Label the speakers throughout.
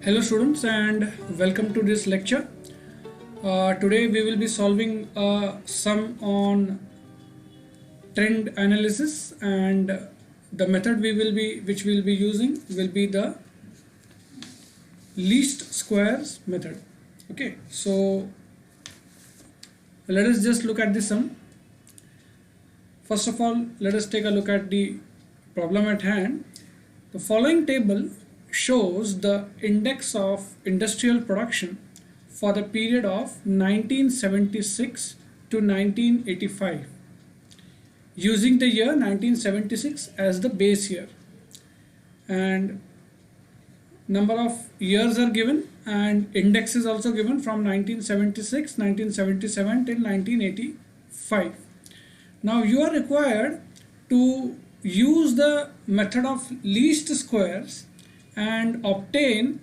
Speaker 1: Hello students and welcome to this lecture. Today we will be solving a sum on trend analysis, and the method which we will be using will be the least squares method. Okay, so let us just look at the sum. First of all, let us take a look at the problem at hand. The following table shows the index of industrial production for the period of 1976 to 1985, using the year 1976 as the base year, and number of years are given and index is also given from 1976, 1977 till 1985. Now you are required to use the method of least squares and obtain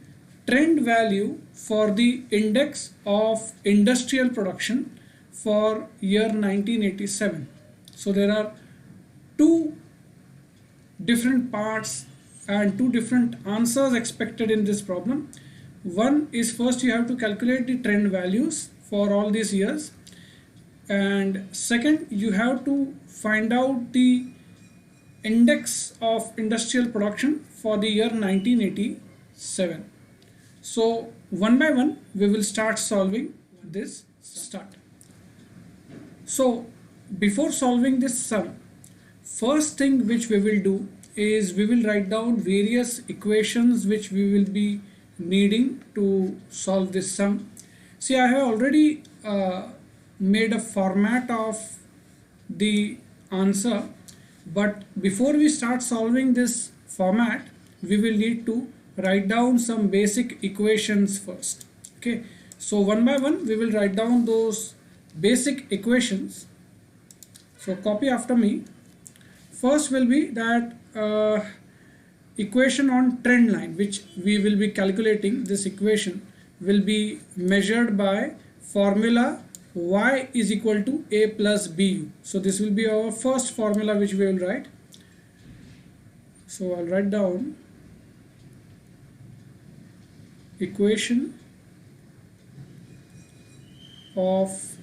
Speaker 1: trend value for the index of industrial production for year 1987. So there are two different parts and two different answers expected in this problem. One is, first you have to calculate the trend values for all these years, and second you have to find out the index of industrial production for the year 1987. So one by one we will start solving this. So before solving this sum, first thing which we will do is we will write down various equations which we will be needing to solve this sum. See, I have already made a format of the answer, but before we start solving this format, we will need to write down some basic equations first. Okay, so one by one we will write down those basic equations. So copy after me. First will be that equation on trend line, which we will be calculating. This equation will be measured by formula y is equal to a plus bu. So this will be our first formula which we will write. So I'll write down equation of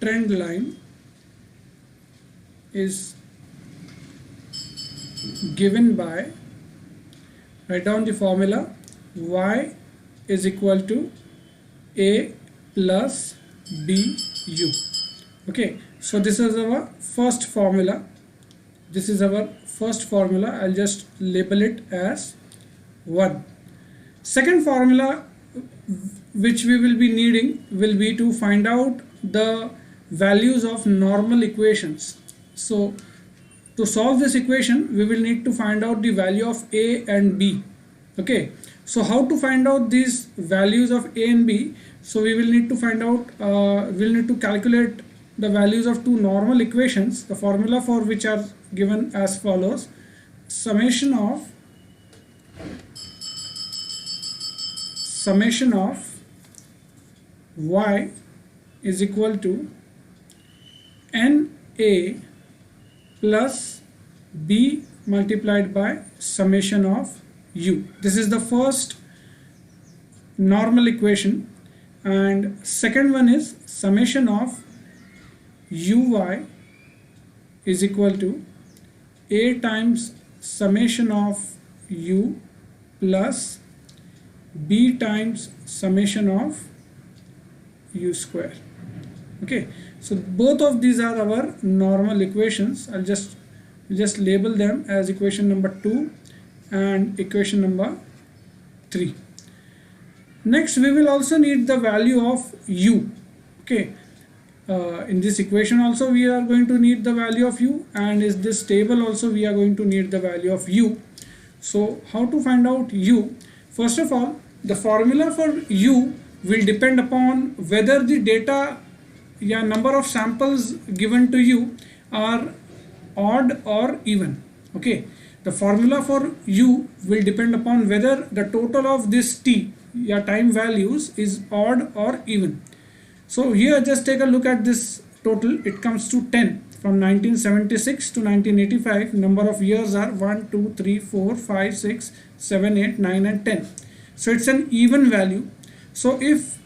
Speaker 1: trend line is given by, write down the formula y is equal to a plus bu. Okay, so this is our first formula. I'll just label it as 1. Second formula which we will be needing will be to find out the values of normal equations. So to solve this equation we will need to find out the value of a and b. Okay, so how to find out these values of a and b? So we will need to find out, we'll need to calculate the values of two normal equations, the formula for which are given as follows: summation of y is equal to NA plus B multiplied by summation of U. This is the first normal equation, and second one is summation of Uy is equal to A times summation of U plus B times summation of U square. Okay, so both of these are our normal equations. I'll just label them as equation number 2 and equation number 3. Next we will also need the value of u. Okay, in this equation also we are going to need the value of u, and in this table also we are going to need the value of u. So how to find out u? First of all, the formula for u will depend upon whether the data, number of samples given to you are odd or even. Okay, the formula for u will depend upon whether the total of this t, time values, is odd or even. So here just take a look at this total. It comes to 10 from 1976 to 1985, number of years are 1, 2, 3, 4, 5, 6, 7, 8, 9 and 10. So it's an even value. So if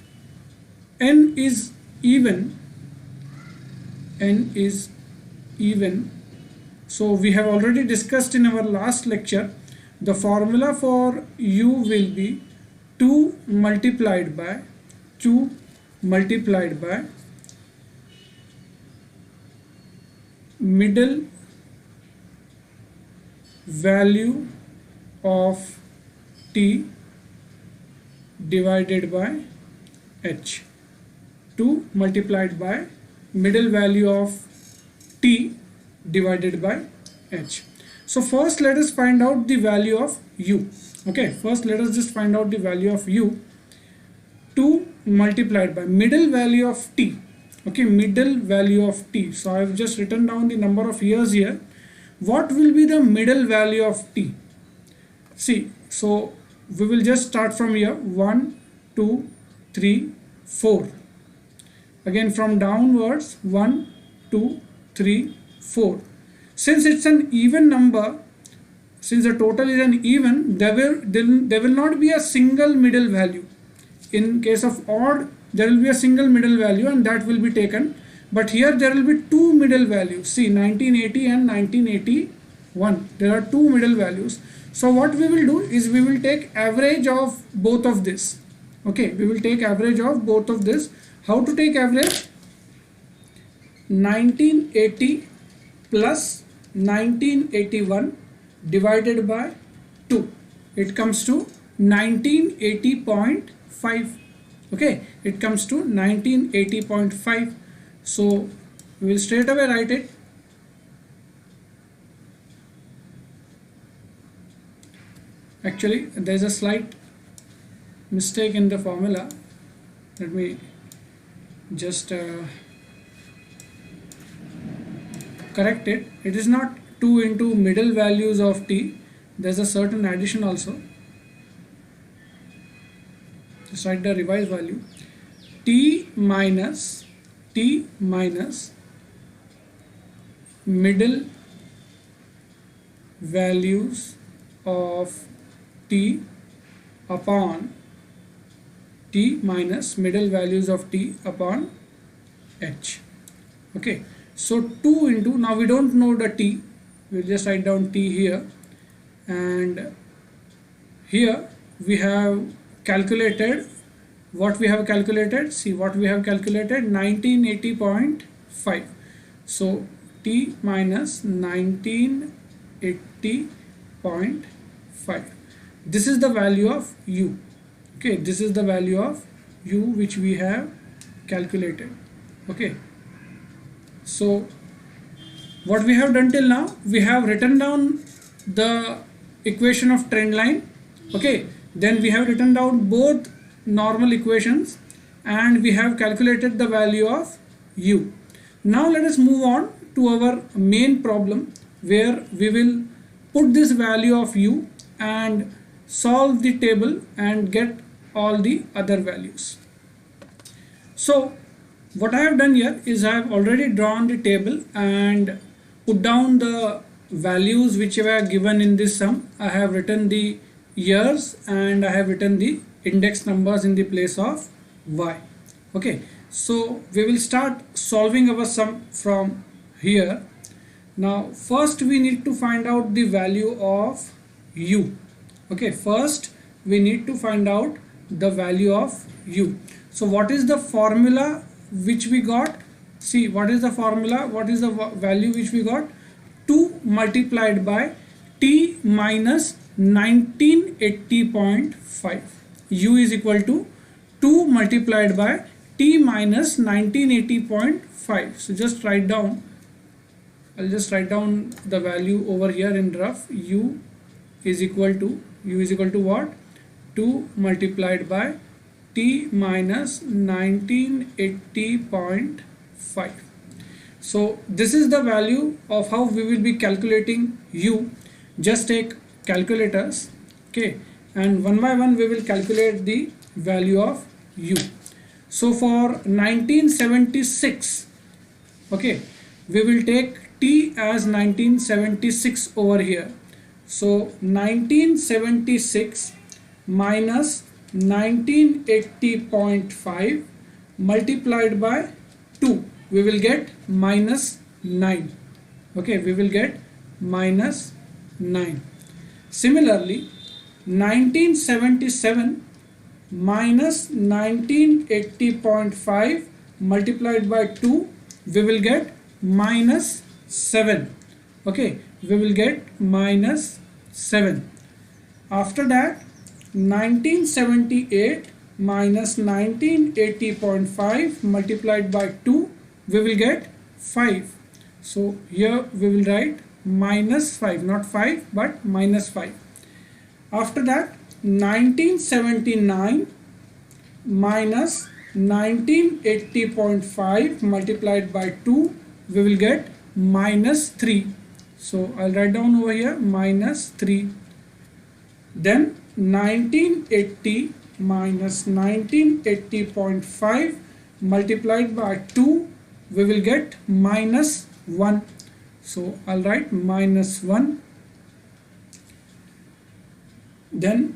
Speaker 1: n is even, so we have already discussed in our last lecture, the formula for u will be 2 multiplied by middle value of t divided by h. 2 multiplied by middle value of t divided by h. So first let us find out the value of u. Okay, first let us just find out the value of u. 2 multiplied by middle value of t. Okay, middle value of t. So I have just written down the number of years here. What will be the middle value of t? See, so we will just start from here. 1, 2, 3, 4. Again from downwards, 1, 2, 3, 4. Since it's an even number, since the total is an even, there will not be a single middle value. In case of odd, there will be a single middle value and that will be taken. But here there will be two middle values. See, 1980 and 1981. There are two middle values. So what we will do is we will take average of both of this. Okay, we will take average of both of this. How to take average? 1980 plus 1981 divided by 2. It comes to 1980.5. Okay, it comes to 1980.5. So we will straight away write it. Actually, there is a slight mistake in the formula. Let me just correct it. It is not 2 into middle values of t. There is a certain addition also. Just write the revised value. T minus middle values of t upon t minus middle values of t upon h. Okay, so 2 into, now we don't know the t, we'll just write down t here, and here we have calculated what we have calculated. See what we have calculated, 1980.5. so t minus 1980.5. this is the value of u. Okay, this is the value of u which we have calculated. Okay, so what we have done till now, we have written down the equation of trend line. Okay, then we have written down both normal equations and we have calculated the value of u. Now let us move on to our main problem, where we will put this value of u and solve the table and get all the other values. So what I have done here is I have already drawn the table and put down the values which were given in this sum. I have written the years and I have written the index numbers in the place of y. Okay, so we will start solving our sum from here. Now first we need to find out the value of u. Okay, first we need to find out the value of u. So what is the formula which we got? See, what is the formula? What is the value which we got? 2 multiplied by t minus 1980.5. u is equal to 2 multiplied by t minus 1980.5. so just write down, I'll just write down the value over here in rough. u is equal to what? 2 multiplied by t minus 1980.5. so this is the value of how we will be calculating u. Just take calculators, okay, and one by one we will calculate the value of u. So for 1976, okay, we will take T as 1976 over here. So 1976 minus 1980.5 multiplied by 2, we will get minus 9. Okay, we will get minus 9. Similarly, 1977 minus 1980.5 multiplied by 2, we will get minus 7. Okay, we will get minus 7. After that, 1978 minus 1980.5 multiplied by 2, we will get 5. So here we will write minus 5, not 5 but minus 5. After that, 1979 minus 1980.5 multiplied by 2, we will get minus 3. So I'll write down over here minus 3. Then 1980 minus 1980.5 multiplied by 2, we will get minus 1. So I'll write minus 1. Then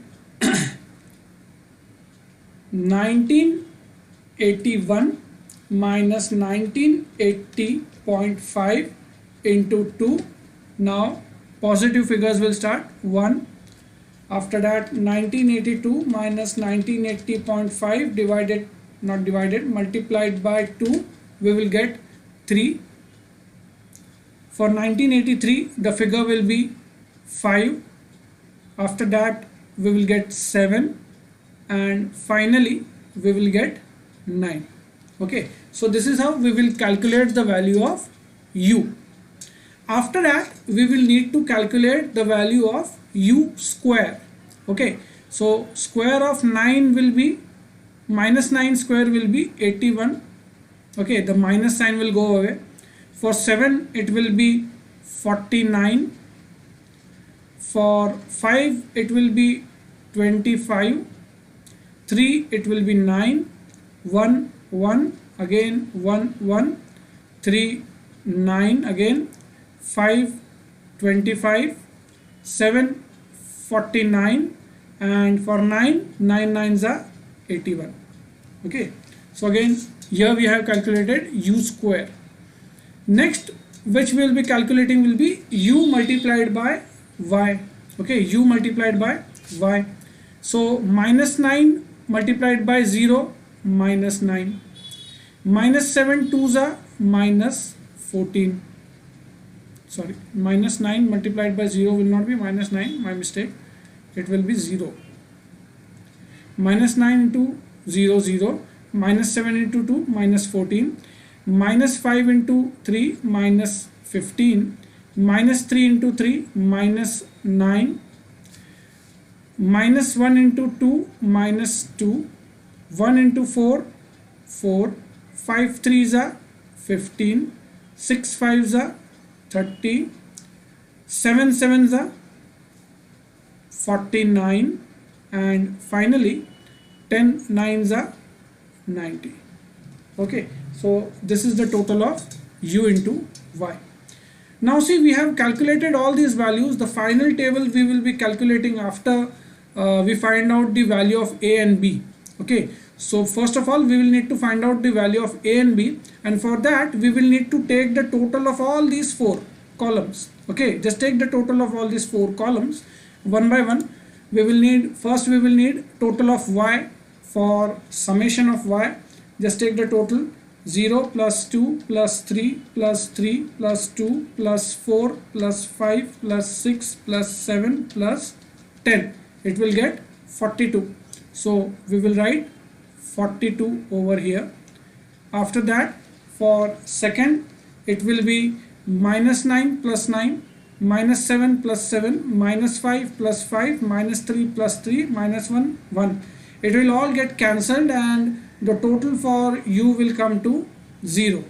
Speaker 1: 1981 minus 1980.5 into 2. Now positive figures will start 1. After that, 1982 minus 1980.5 divided, not divided, multiplied by 2, we will get 3. For 1983, the figure will be 5. After that, we will get 7. And finally, we will get 9. Okay, so this is how we will calculate the value of u. After that, we will need to calculate the value of u square. Okay, so square of 9 will be, minus 9 square will be 81. Okay, the minus sign will go away. For 7 it will be 49. For 5 it will be 25. 3 it will be 9. 1 1 again, 1 1. 3 9 again. 5 25. 7 49, and for 9 9s are 81. Okay, so again here we have calculated u square. Next, which we will be calculating will be u multiplied by y. Okay, u multiplied by y. So minus 9 multiplied by 0, minus 9. Minus 7 2s are minus 14. Sorry, minus 9 multiplied by 0 will not be minus 9, my mistake, it will be 0. Minus 9 into 0 0, minus 7 into 2 minus 14, minus 5 into 3 minus 15, minus 3 into 3 minus 9, minus 1 into 2 minus 2, 1 into 4 4, 5 3s are 15, 6 5s are 30, 7 7s are 49, and finally 10 9s are 90. Okay, so this is the total of u into y. Now see, we have calculated all these values. The final table we will be calculating after we find out the value of a and b. Okay, so first of all we will need to find out the value of a and b, and for that we will need to take the total of all these 4 columns. Okay, just take the total of all these 4 columns one by one. We will need, first we will need total of y. For summation of y, just take the total 0 plus 2 plus 3 plus 3 plus 2 plus 4 plus 5 plus 6 plus 7 plus 10. It will get 42. So we will write 42 over here. After that, for second, it will be minus 9 plus 9, minus 7 plus 7, minus 5 plus 5, minus 3 plus 3, minus 1 1. It will all get cancelled and the total for u will come to 0.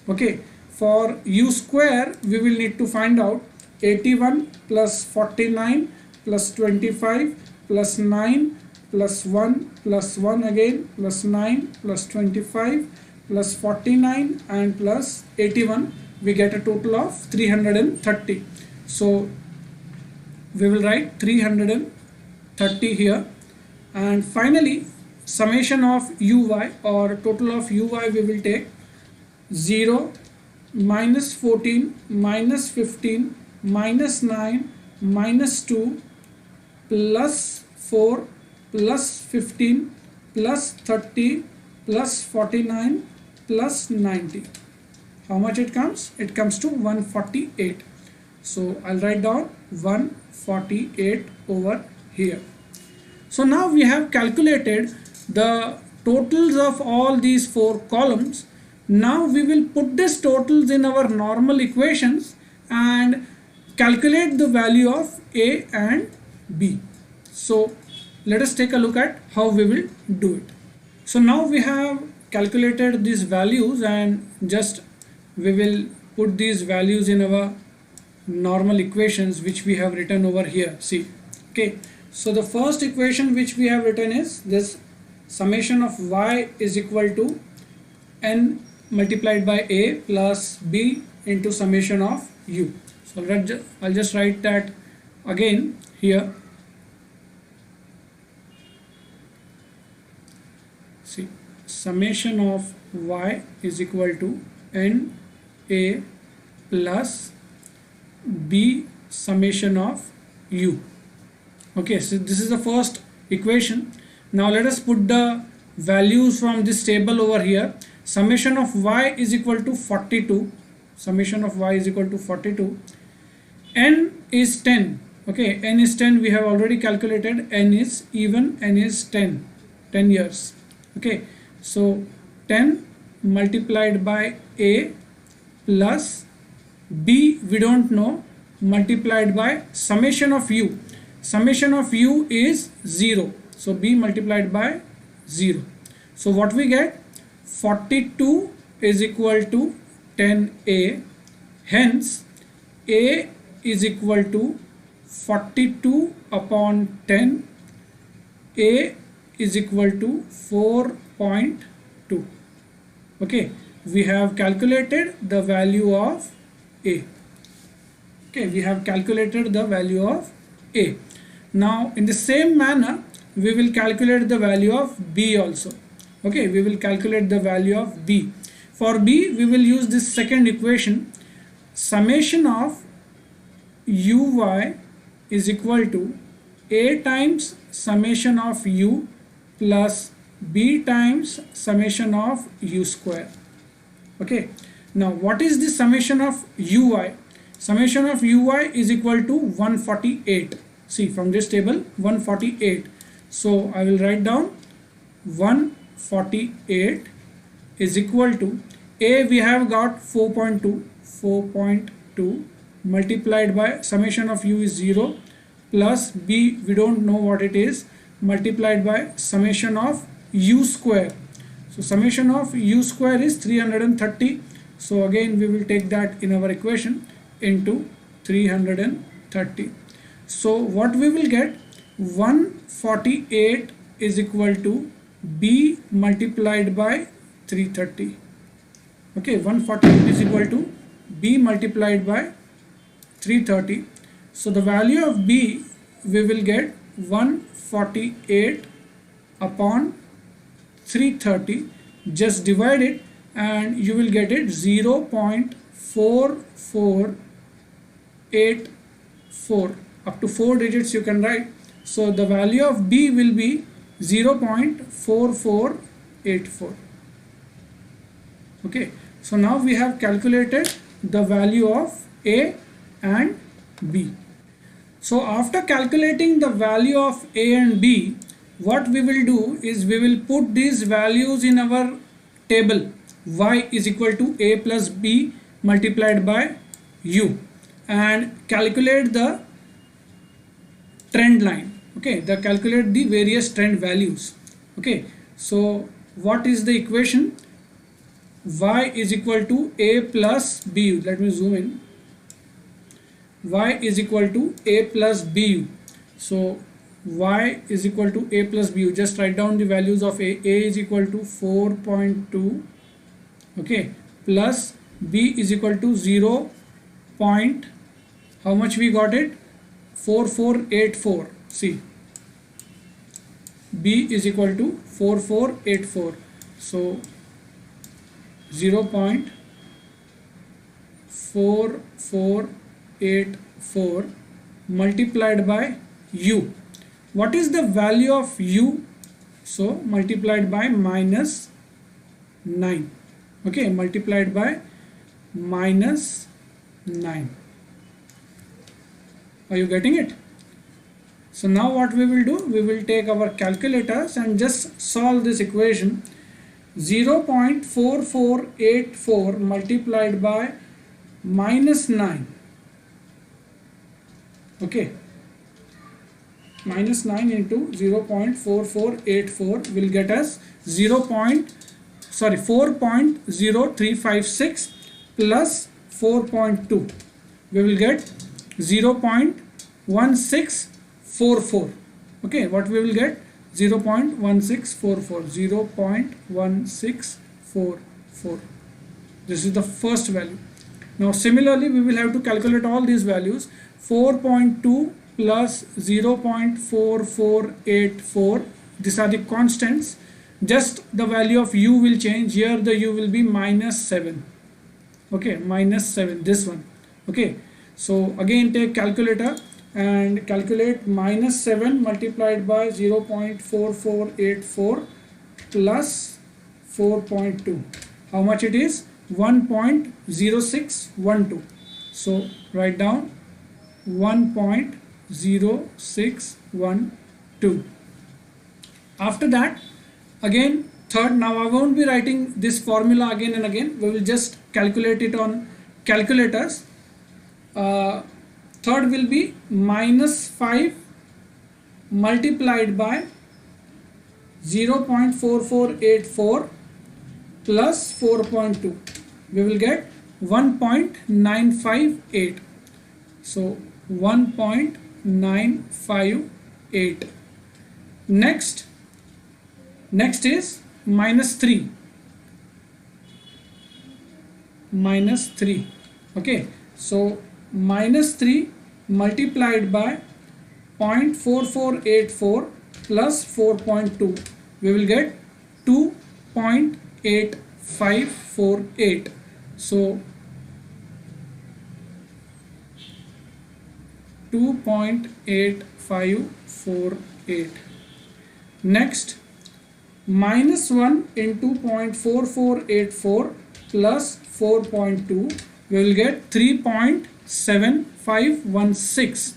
Speaker 1: Okay, for u square we will need to find out 81 plus 49 plus 25 plus 9 plus 1 plus 1 again plus 9 plus 25 plus 49 and plus 81. we get a total of 330. So we will write 330 here, and finally summation of uy, or total of uy, we will take 0 minus 14 minus 15 minus 9 minus 2 plus 4 plus 15 plus 30 plus 49 plus 90. How much it comes? It comes to 148. So I'll write down 148 over here. So now we have calculated the totals of all these four columns. Now we will put these totals in our normal equations and calculate the value of A and B. So let us take a look at how we will do it. So now we have calculated these values, and just we will put these values in our normal equations which we have written over here. See, okay, so the first equation which we have written is this: summation of y is equal to n multiplied by a plus b into summation of u. So I'll just write that again here. See, summation of y is equal to n a plus b summation of u. Okay, so this is the first equation. Now let us put the values from this table over here. Summation of y is equal to 42. Summation of y is equal to 42. N is 10. Okay, n is 10. We have already calculated. N is even. N is 10. 10 years. Okay, so 10 multiplied by a plus b, we don't know, multiplied by summation of u. Summation of u is 0. So b multiplied by 0. So what we get? 42 is equal to 10a. Hence a is equal to 42 upon 10. A is equal to 4.2. Okay, we have calculated the value of a. Okay, we have calculated the value of a. Now in the same manner we will calculate the value of b also. Okay, we will calculate the value of b. For b we will use this second equation. Summation of uy is equal to a times summation of u plus b times summation of u square. Okay, now what is the summation of ui? Summation of ui is equal to 148. See, from this table 148. So I will write down 148 is equal to a, we have got 4.2 multiplied by summation of u is 0 plus b, we don't know what it is, multiplied by summation of u square. So summation of u square is 330. So again we will take that in our equation into 330. So what we will get? 148 is equal to b multiplied by 330. Okay, 148 is equal to b multiplied by 330. So the value of b, we will get 148 upon 330. Just divide it and you will get it 0.4484. Up to 4 digits you can write. So the value of b will be 0.4484. Okay, so now we have calculated the value of a and b. So after calculating the value of a and b, what we will do is we will put these values in our table. Y is equal to a plus b multiplied by u, and calculate the trend line. Okay, calculate the various trend values. Okay, so what is the equation? Y is equal to a plus bu. Let me zoom in. Y is equal to a plus bu. So y is equal to a plus bu. Just write down the values of a. A is equal to 4.2. Okay, plus B is equal to 0 point, how much we got it, 4484. See, B is equal to 4484. So 0.4484 multiplied by U. What is the value of U? So multiplied by minus 9. Okay, multiplied by minus 9. Are you getting it? So now what we will do, we will take our calculators and just solve this equation. 0.4484 multiplied by minus 9. Okay, minus 9 into 0.4484 will get us 4.0356 plus 4.2. We will get 0.1644. Okay, what we will get? 0.1644. 0.1644. This is the first value. Now similarly we will have to calculate all these values. 4.2 plus 0.4484, these are the constants. Just the value of U will change. Here the U will be minus 7. Okay, minus 7, this one. Okay, so again take calculator and calculate minus 7 multiplied by 0.4484 plus 4.2. How much it is? 1.0612. So write down 1.0612. After that, again third, now I won't be writing this formula again and again, we will just calculate it on calculators. Third will be minus 5 multiplied by 0.4484 plus 4.2. We will get 1.958. So 1.958. Next is minus 3. Minus 3. Okay, so minus 3 multiplied by 0.4484 plus 4.2. We will get 2.8548. So 2.8548. Next, minus 1 into 0.4484 plus 4.2, we will get 3.7516.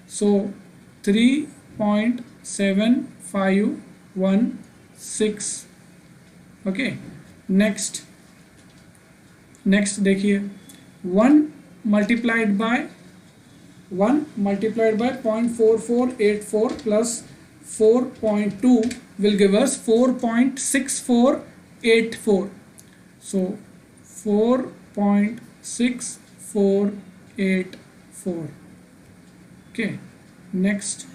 Speaker 1: So 3.7516. Okay, next देखिए 1 multiplied by 0.4484 plus 4.2 will give us 4.6484. So 4.6484. Okay, next.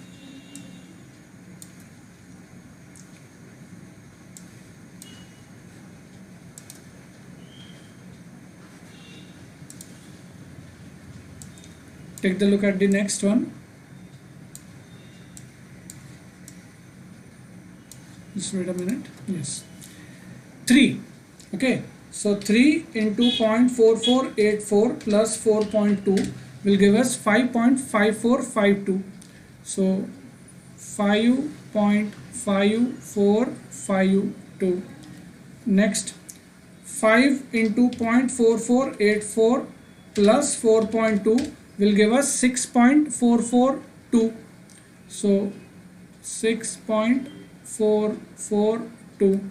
Speaker 1: Take the look at the next one. Just wait a minute. Yes, 3. Okay, so 3 into 0.4484 plus 4.2 will give us 5.5452. So 5.5452. Next, 5 into 0.4484 plus 4.2 will give us 6.442. So 6.442.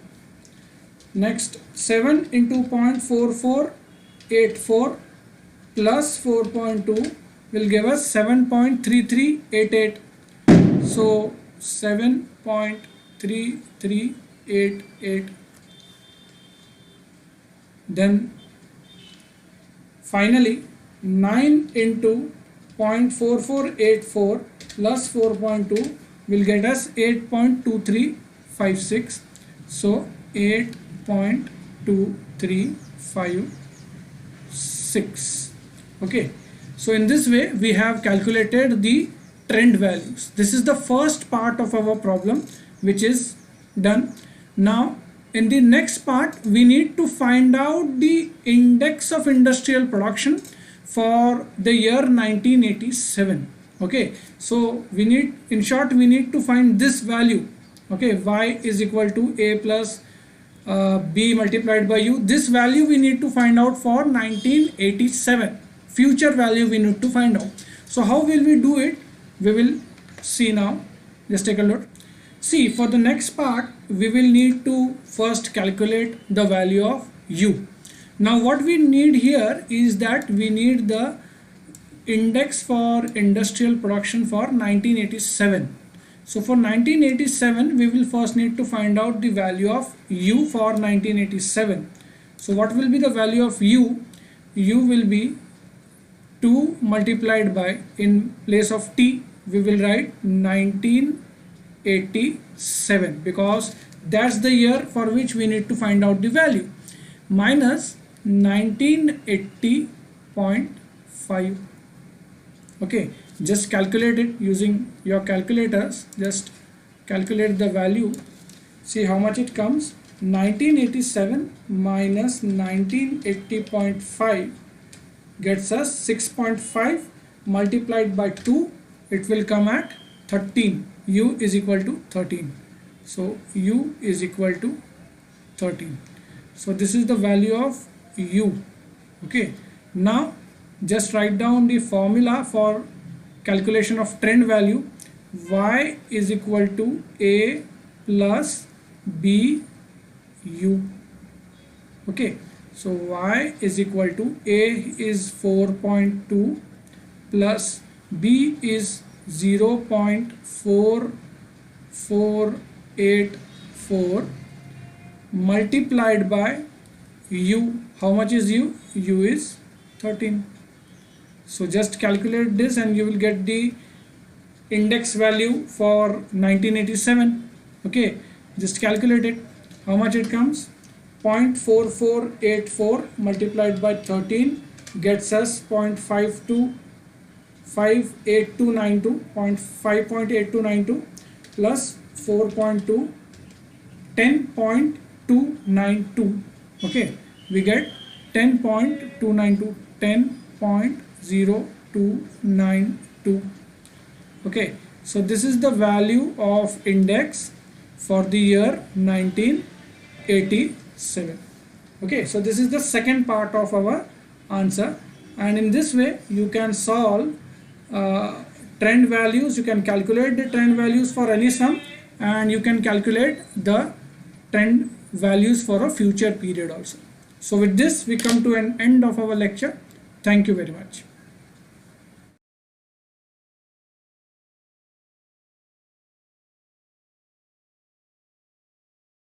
Speaker 1: Next, 7 into 0.4484 plus 4.2 will give us 7.3388. So 7.3388. Then finally 9 into 0.4484 plus 4.2 will get us 8.2356. So 8.2356. 6. Okay, so in this way we have calculated the trend values. This is the first part of our problem which is done. Now in the next part we need to find out the index of industrial production for the year 1987. Okay, so we need, in short, we need to find this value. Okay, y is equal to a plus b multiplied by u. This value we need to find out for 1987. Future value we need to find out. So how will we do it? We will see now. Just take a look. See, for the next part we will need to first calculate the value of u. Now what we need here is that we need the index for industrial production for 1987. So for 1987 we will first need to find out the value of u for 1987. So what will be the value of u? U will be 2 multiplied by, in place of t we will write 1987, because that's the year for which we need to find out the value, minus 1980.5. okay, just calculate it using your calculators. Just calculate the value, see how much it comes. 1987 minus 1980.5 gets us 6.5 multiplied by 2, it will come at 13. U is equal to 13. So u is equal to 13. So this is the value of u. Okay, now just write down the formula for calculation of trend value. Y is equal to a plus b u. Okay, so y is equal to a is 4.2 plus b is 0.4484 multiplied by u. How much is u? U is 13. So just calculate this and you will get the index value for 1987. Okay, just calculate it. How much it comes? 0.4484 multiplied by 13 gets us 5.8292 plus 4.2, 10.292. okay, we get 10.292, 10.0292. okay, so this is the value of index for the year 1987. okay, so this is the second part of our answer, and in this way you can solve trend values. You can calculate the trend values for any sum, and you can calculate the trend values for a future period also. So with this we come to an end of our lecture. Thank you very much.